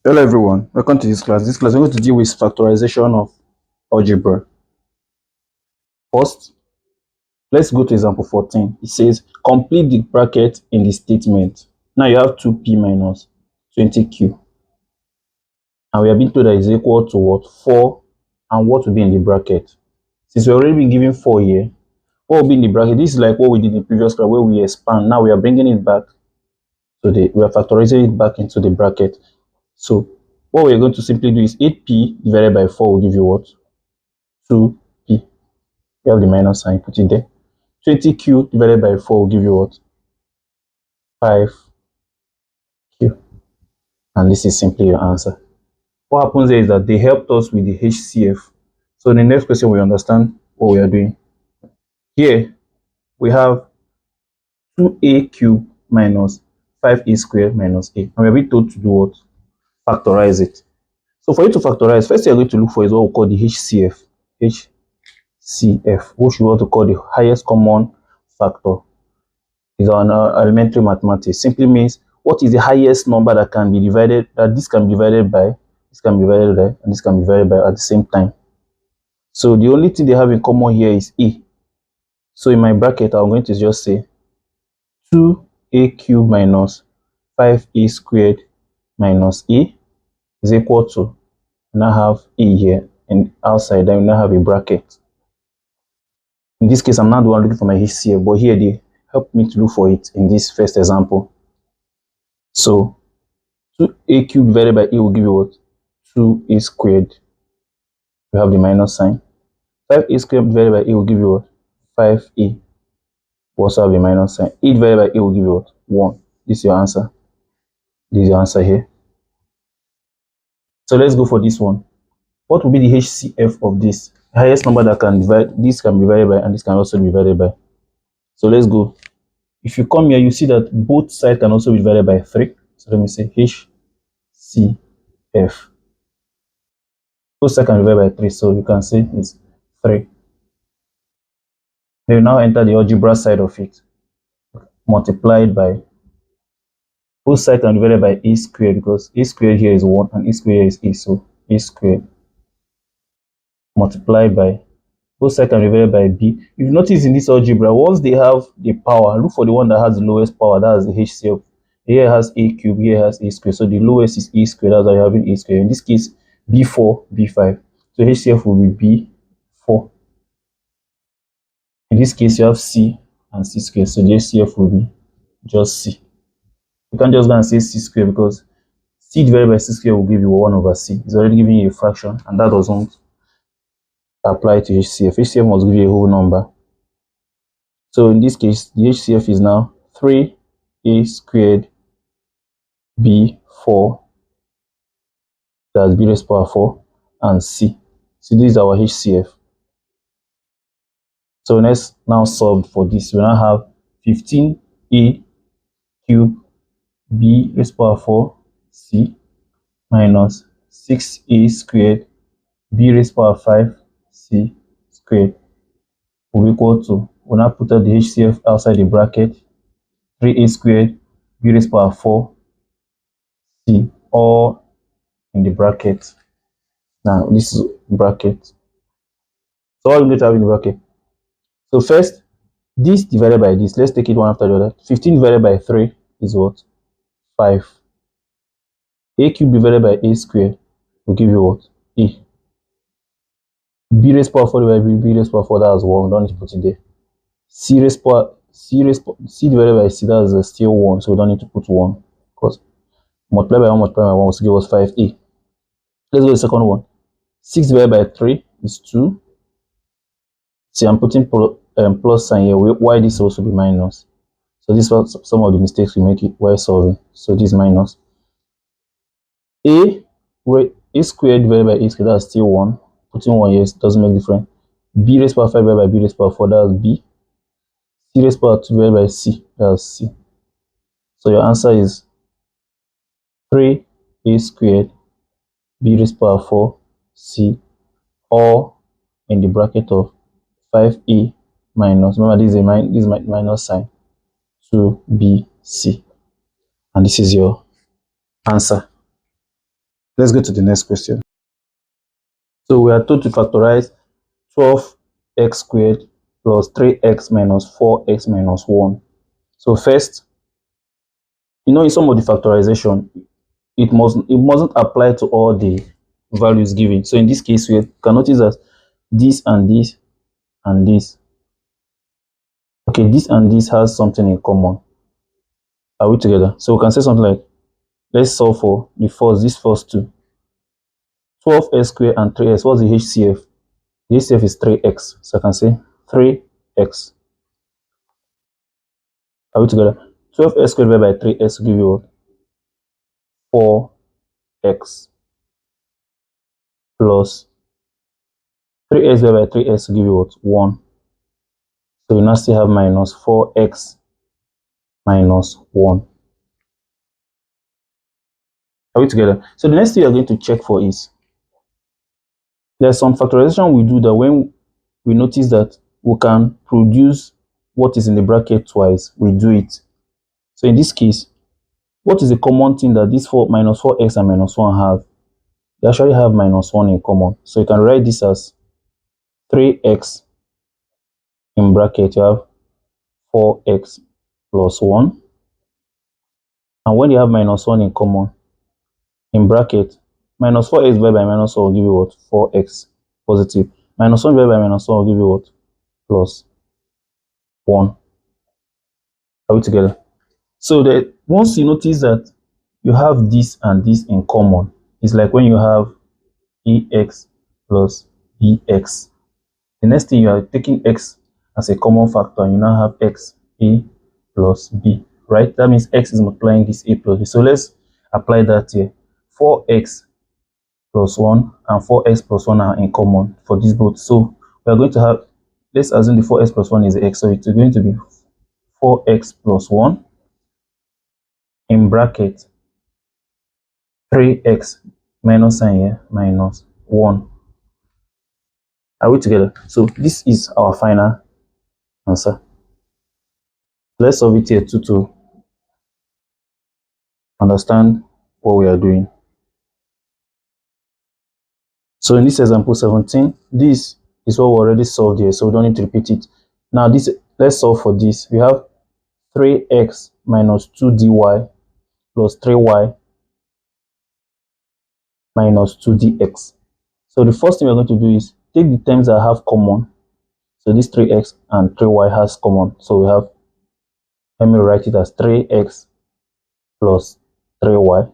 Hello everyone, welcome to this class. This class we're going to deal with factorization of algebra. First, let's go to example 14. It says complete the bracket in the statement. Now you have 2p minus 20q. And we have been told that is equal to what? 4, and what will be in the bracket. Since we've already been given 4 here, what will be in the bracket? This is like what we did in the previous class where we expand. Now we are bringing it back to we are factorizing it back into the bracket. So what we're going to simply do is 8p divided by 4 will give you what? 2p. You have the minus sign, put it there. 20q divided by 4 will give you what? 5q. And this is simply your answer. What happens there is that they helped us with the HCF. So in the next question, we understand what we are doing. Here, we have 2a cubed minus 5a squared minus a. And we are being told to do what? Factorize it. So for you to factorize, first you're going to look for is what we call the HCF. HCF, which we want to call the highest common factor. Is on elementary mathematics. Simply means what is the highest number that can be divided, that this can be divided by, this can be divided by, and this can be divided by at the same time. So the only thing they have in common here is a. So in my bracket, I'm going to just say 2a cubed minus 5a squared minus a is equal to, now have a here, and outside then we now have a bracket. In this case, I'm not the one looking for my HCF, but here they help me to look for it in this first example. So 2a cubed divided by a will give you what? 2a squared. We have the minus sign. 5a squared divided by a will give you what? 5a. We also have the minus sign. A divided by a will give you what? 1. This is your answer. This is your answer here. So let's go for this one. What will be the HCF of this? The highest number that can divide, this can be divided by, and this can also be divided by. So let's go. If you come here, you see that both sides can also be divided by 3. So let me say HCF. Both sides can be divided by 3, so you can say it's 3. Then you now enter the algebra side of it. Multiplied by, both sides can be divided by a squared, because a squared here is 1 and a squared here is a, so a squared. Multiplied by, both sides can be divided by b. If you notice in this algebra, once they have the power, look for the one that has the lowest power, that is the HCF. Here has a cube, here has a squared, so the lowest is a squared, that's why you're having a squared. In this case, b4, b5, so HCF will be b4. In this case, you have c and c squared, so the HCF will be just c. You can't just go and say c squared, because c divided by c squared will give you 1 over c. It's already giving you a fraction, and that doesn't apply to HCF. HCF must give you a whole number. So in this case, the HCF is now 3a squared b4, that's b raised to power 4, and c. So this is our HCF. So let's now solve for this. We now have 15a cubed b raised to power 4 c minus 6a squared b raised to power 5 c squared will be equal to, we'll now put out the HCF outside the bracket, 3a squared b raised to power 4 c, all in the bracket. Now this is bracket. So what are we going to have in the bracket? So first, this divided by this, let's take it one after the other. 15 divided by 3 is what? 5. A cubed divided by a squared will give you what? A. B raised to power 4 divided by b raised to power 4, that's 1. We don't need to put it there. C divided by c, that's still 1, so we don't need to put 1, because multiply by 1 will give us 5a. Let's go to the second one. 6 divided by 3 is 2. See, I'm putting plus sign here. Why this also be minus? So this was some of the mistakes we make it while solving. So this minus. A squared divided by a squared, that's still 1. Putting 1 here doesn't make difference. B raised to power 5 divided by b raised to power 4, that's b. C raised to power 2 divided by c, that's c. So your answer is 3a squared b raised to power 4 c, or in the bracket of 5a minus, remember this is my minus sign, 2bc, and this is your answer. Let's go to the next question. So we are told to factorize 12x squared plus 3x minus 4x minus 1. So first, in some of the factorization, it mustn't apply to all the values given. So in this case, we can notice that this and this and this. Okay, this and this has something in common. Are we together? So we can say something like, let's solve for these first two. 12x squared and 3x. What's the HCF? The HCF is 3x. So I can say 3x. Are we together? 12x squared divided by 3x will give you what? 4x plus 3x divided by 3x will give you what? 1. So we now still have minus 4x minus 1. Are we together? So the next thing you're going to check for is, there's some factorization we do that when we notice that we can produce what is in the bracket twice, we do it. So in this case, what is the common thing that this minus 4x and minus 1 have? They actually have minus 1 in common. So you can write this as 3x in bracket, you have 4x plus 1. And when you have minus 1 in common, in bracket, minus 4x divided by minus 1 will give you what? 4x positive. Minus 1 divided by minus 1 will give you what? Plus 1. Are we together? So that once you notice that you have this and this in common, it's like when you have ax plus bx. The next thing, you are taking x as a common factor, and you now have x a plus b, right? That means x is multiplying this a plus b. So let's apply that here. 4x plus 1 and 4x plus 1 are in common for this both. So we are going to have, let's assume the 4x plus 1 is x, so it's going to be 4x plus 1 in bracket 3x minus sign here minus 1. Are we together? So this is our final answer. Let's solve it here too to understand what we are doing. So in this example 17, this is what we already solved here, so we don't need to repeat it. Now this, let's solve for this. We have 3x minus 2dy plus 3y minus 2dx. So the first thing we're going to do is take the terms that have common. So this 3x and 3y has common. So we have, let me write it as 3x plus 3y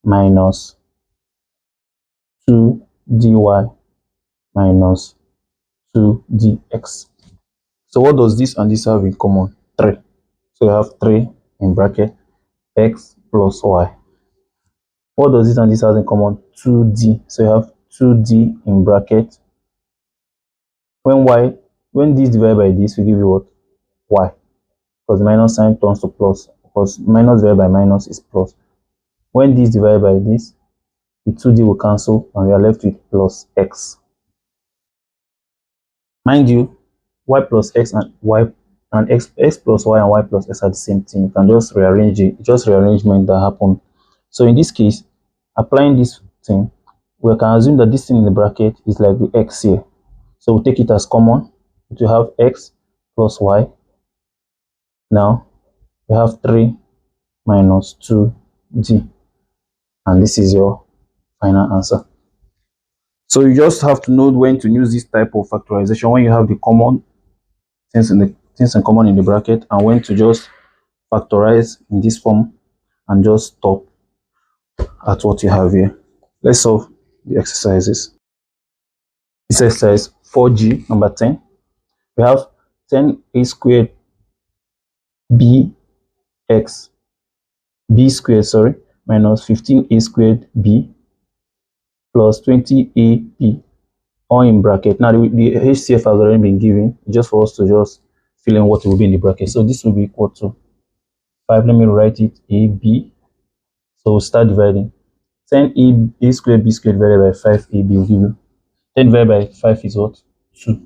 minus 2dy minus 2dx. So what does this and this have in common? 3. So you have 3 in bracket x plus y. What does this and this have in common? 2d. So you have 2d in bracket. When this divided by this, we give you what? Y. Because the minus sign turns to plus. Because minus divided by minus is plus. When this divided by this, the 2d will cancel and we are left with plus x. Mind you, y plus x and y and x plus y and y plus x are the same thing. You can just rearrange it, just rearrangement that happened. So in this case, applying this thing, we can assume that this thing in the bracket is like the x here. So we'll take it as common. To have x plus y. Now we have 3 minus 2d, and this is your final answer. So you just have to know when to use this type of factorization, when you have the common things in common in the bracket, and when to just factorize in this form and just stop at what you have here. Let's solve the exercises. This exercise 4G number 10. We have 10a squared b squared minus 15a squared b plus 20ab, all in bracket. Now the HCF has already been given, just for us to just fill in what will be in the bracket. So this will be equal to 5. Let me write it ab. So we'll start dividing. 10a squared b squared divided by 5ab will give you 10 divided by 5 is what? 2.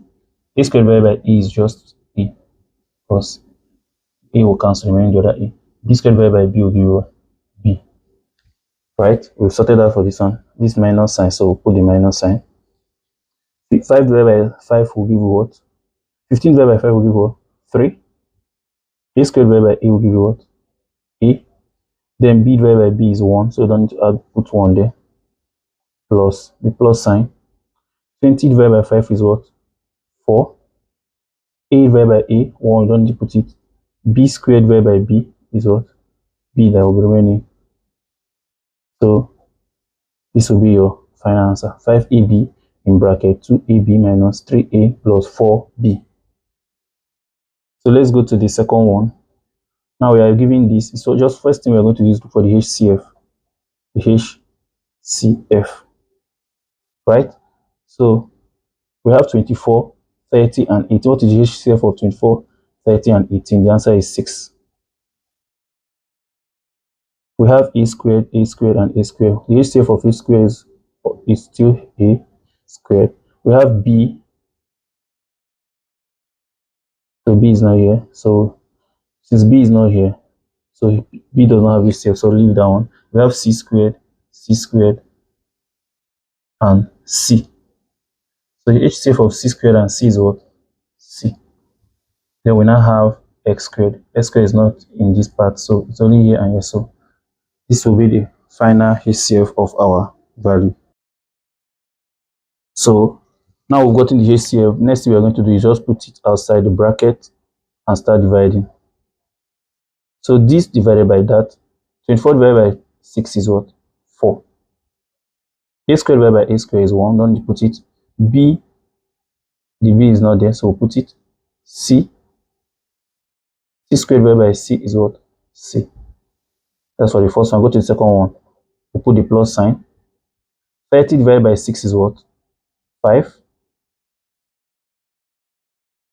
A squared divided by a is just a, plus a will cancel, remaining the other a. B squared divided by b will give you b. right? We've sorted out for this one. This minus sign, so we'll put the minus sign. 5 divided by 5 will give you what? 15 divided by 5 will give you what? 3. A squared divided by A will give you what? A. Then B divided by B is 1, so you don't need to add, put 1 there. Plus the plus sign. 20 divided by 5 is what? 4. A divided by A, 1, you don't need to put it. B squared divided by B is what? B that will be remaining. So this will be your final answer. 5AB in bracket 2AB minus 3A plus 4B. So let's go to the second one. Now we are giving this. So just first thing we are going to do is look for the HCF. The HCF. Right? So we have 24, 30, and 18. What is the HCF of 24, 30, and 18? The answer is 6. We have A squared, and A squared. The HCF of A squared is still A squared. We have B. So B is not here. So since B is not here, so B does not have HCF, so leave that one. We have C squared, and C. So the HCF of C squared and C is what? C. Then we now have X squared. X squared is not in this part, so it's only here and here. So this will be the final HCF of our value. So now we've gotten the HCF. Next thing we are going to do is just put it outside the bracket and start dividing. So this divided by that, 24 divided by 6 is what? 4. A squared divided by A squared is 1. Don't put it. B, the B is not there, so we'll put it. C squared divided by C is what? C. That's for the first one. Go to the second one. We'll put the plus sign. 30 divided by 6 is what? 5.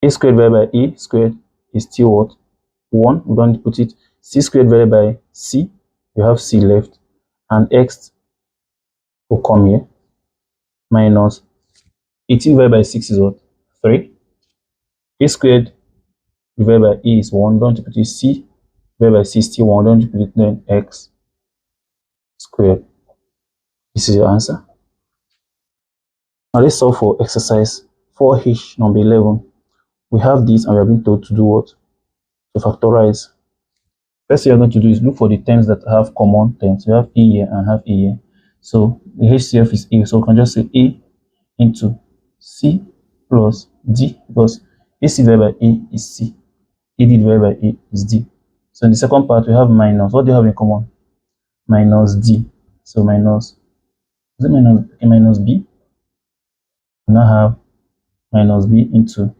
A squared divided by A squared is still what? 1. We don't put it. C squared divided by C. You have C left. And X will come here. Minus 18 divided by 6 is what? 3. A squared divided by A is 1. Don't put it. C divided by C is still 1. Don't put it. Then X squared. This is your answer. Now let's solve for exercise 4H number 11. We have this and we are being told to do what? To factorize. First thing you're going to do is look for the terms that have common terms. We have A here and have A here. So the HCF is A. So we can just say A into C plus D, because AC divided by A is C. AD divided by A is D. So in the second part, we have minus. What do you have in common? Minus D. So minus, is it minus A minus B? We now have minus B into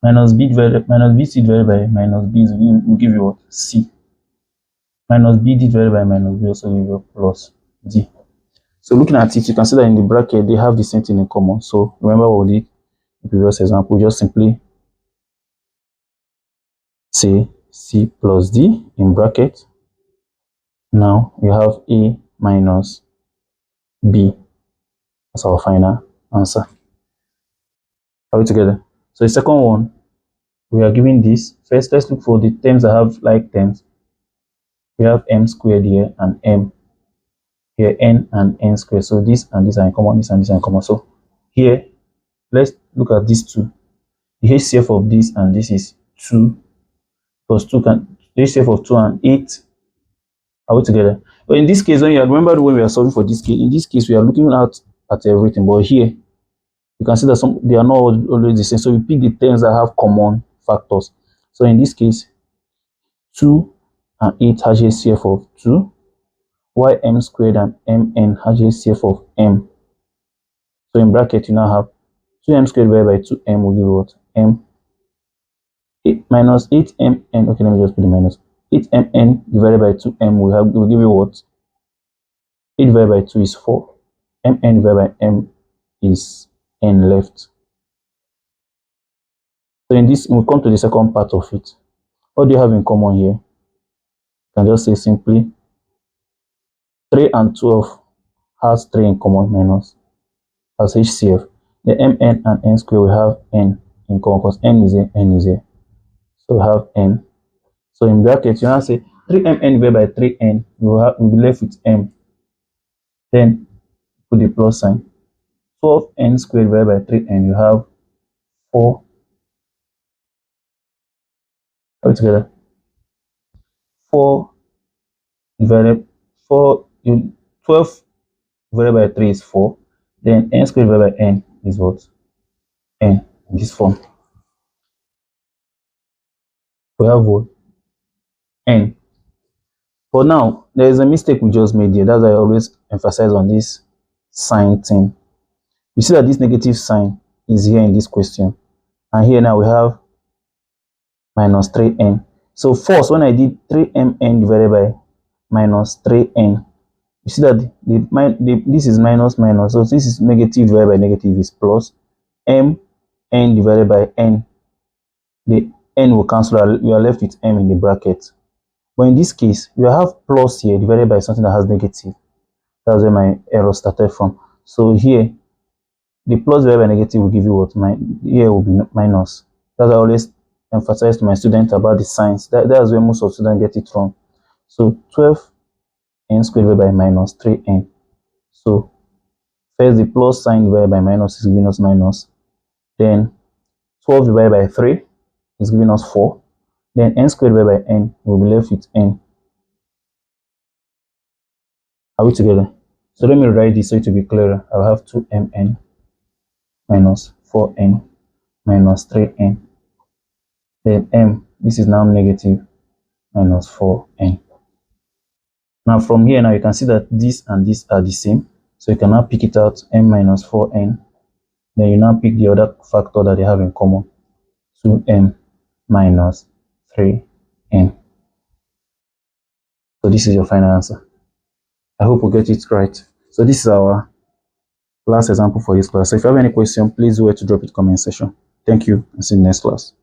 minus B divided minus BC divided by minus B will give you what? C. Minus BD divided by minus B also give you plus D. So looking at it, you can see that in the bracket they have the same thing in common. So remember what we did in the previous example, just simply say C plus D in bracket. Now we have A minus B as our final answer. Are we together? So the second one, we are given this. First, let's look for the terms that have like terms. We have M squared here and M here, N and N squared. So this and this are in common, this and this are in common. So here, let's look at these two. The HCF of this and this is 2 plus 2 can the HCF of 2 and 8. Are we together? But in this case, when you remember when we are solving for this case, in this case we are looking at everything. But here you can see that they are not always the same. So we pick the terms that have common factors. So in this case, 2 and 8 has HCF of 2, while M squared and Mn has HCF of M. So in bracket you now have 2M squared divided by 2M will give you what? M. 8 minus 8Mn. Okay, let me just put the minus. 8Mn divided by 2M will give you what? 8 divided by 2 is 4. Mn divided by M is N left. So in this, we'll come to the second part of it. What do you have in common here? You can just say simply 3 and 12 has 3 in common minus as HCF. The Mn and N square will have N in common because N is here, N is here. So we have N. So in brackets, you now say 3Mn divided by 3N, we'll be left with M. Then put the plus sign. 12n squared divided by 3n, you have 4 altogether. 4 divided 4 you 12 divided by 3 is 4. Then n squared divided by n is what? N in this form. We have what? N. But now there is a mistake we just made here. That's why I always emphasize on this sign thing. You see that this negative sign is here in this question. And here now we have minus 3n. So first, when I did 3mn divided by minus 3n, you see that this is minus minus, so this is negative divided by negative is plus. M n divided by n, the n will cancel out, you are left with m in the bracket. But in this case, you have plus here divided by something that has negative. That's where my error started from. So here, the plus divided by negative will give you what? Here will be minus. That's why I always emphasize to my students about the signs. That's where most of students get it wrong. So 12n squared divided by minus 3n. So first the plus sign divided by minus is giving us minus. Then 12 divided by 3 is giving us 4. Then n squared divided by n will be left with n. Are we together? So let me write this so it will be clearer. I'll have 2mn minus 4n minus 3n. Then m, this is now negative, minus 4n. Now from here, now you can see that this and this are the same. So you can now pick it out, m minus 4n. Then you now pick the other factor that they have in common, 2m minus 3n. So this is your final answer. I hope we get it right. So this is our last example for this class. So if you have any question, please do it to drop it in the comment section. Thank you and see you in the next class.